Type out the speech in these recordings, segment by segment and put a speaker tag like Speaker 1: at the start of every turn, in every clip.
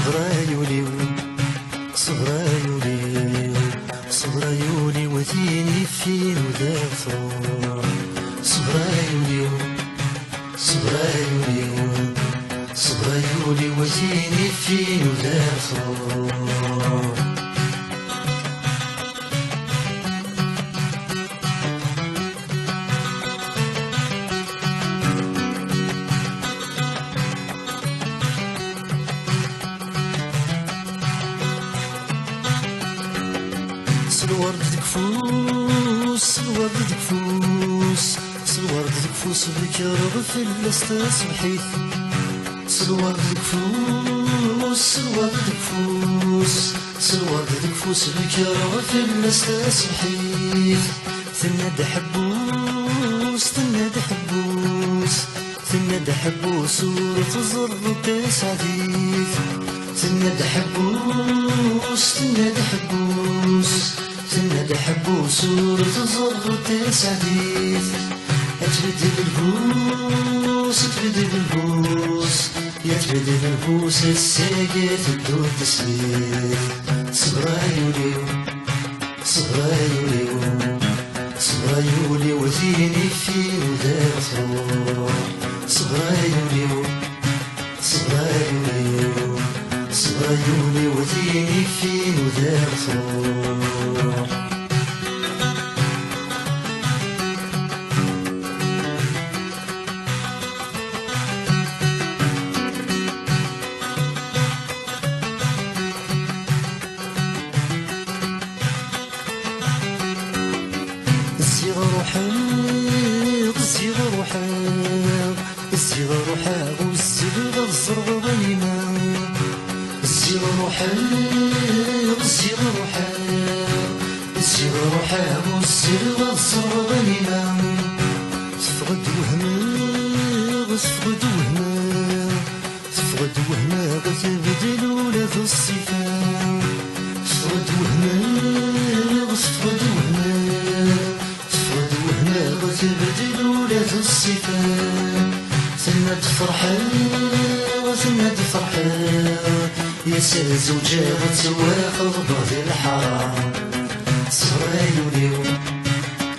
Speaker 1: صغرايولي صغرايولي صغرايولي وثيني فين ودار ثروح صغرايولي صغرايولي صغرايولي وثيني فين ودار ثروح الورد دكفوس الورد دكفوس الورد دكفوس بك رغف الاستصبحيت الورد دكفوس الورد دكفوس الورد دكفوس بك رغف الاستصبحيت ثناد حبوس ثناد حبوس ثناد حبوس وتزر تسعديت ثناد حبوس ثناد حبوس ثناد حبوس وتزر تسعديت أتبدل البوس تبدل البوس يا تبدل البوس الساقات الدور تسليت صغرايولي صغرايولي صغرايولي وثيني في ودار ثروح صغرايولي صغرايولي صغرايولي وثيني في ودار ثروح الصغار حاق الصغار حاق الصغار حاق والصغار الزرغ غنيمة الصغار حاق الصغار حاق الصغار حاق والصغار الزرغ غنيمة تفقد وهماغ تفقد وهماغ تفقد وهماغ تبدل ولاد الصفات تفقد وهماغ تفقد وهماغ تبدل ولاد الصفات ثناد فرحان وثناد فرحان يا سال زوجة وتواخذ بعض الحرام صغرايولي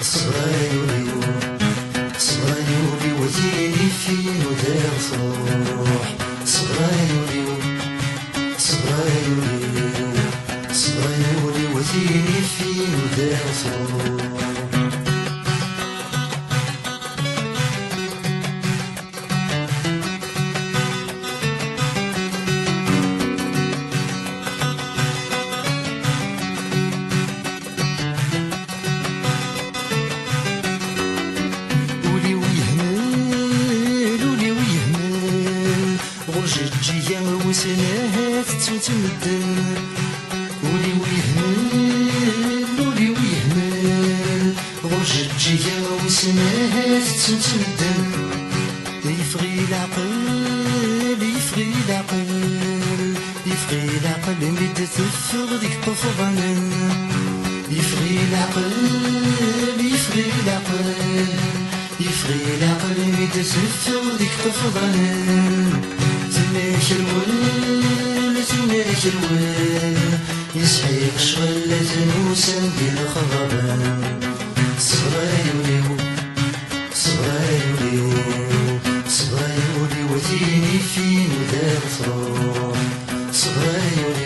Speaker 1: صغرايولي صغرايولي وثيني فين ودار ثروح صغرايولي صغرايولي صغرايولي وثيني فين ودار ثروح جيا وسناها تتمدن ولي ويهمل ولي ويهمل غرج جيا وسناها تتمدن يفغي العقل يفغي العقل يفغي العقل مد تفغ ديك طفغنا يفغي العقل يفغي العقل يفغي العقل مد تفغ ديك طفغنا تناك الول تناك الول يسحيق شغل تنوسا ديال الخضران صغرايولي صغرايولي صغرايولي وثيني فين ودار ثروح صغرايولي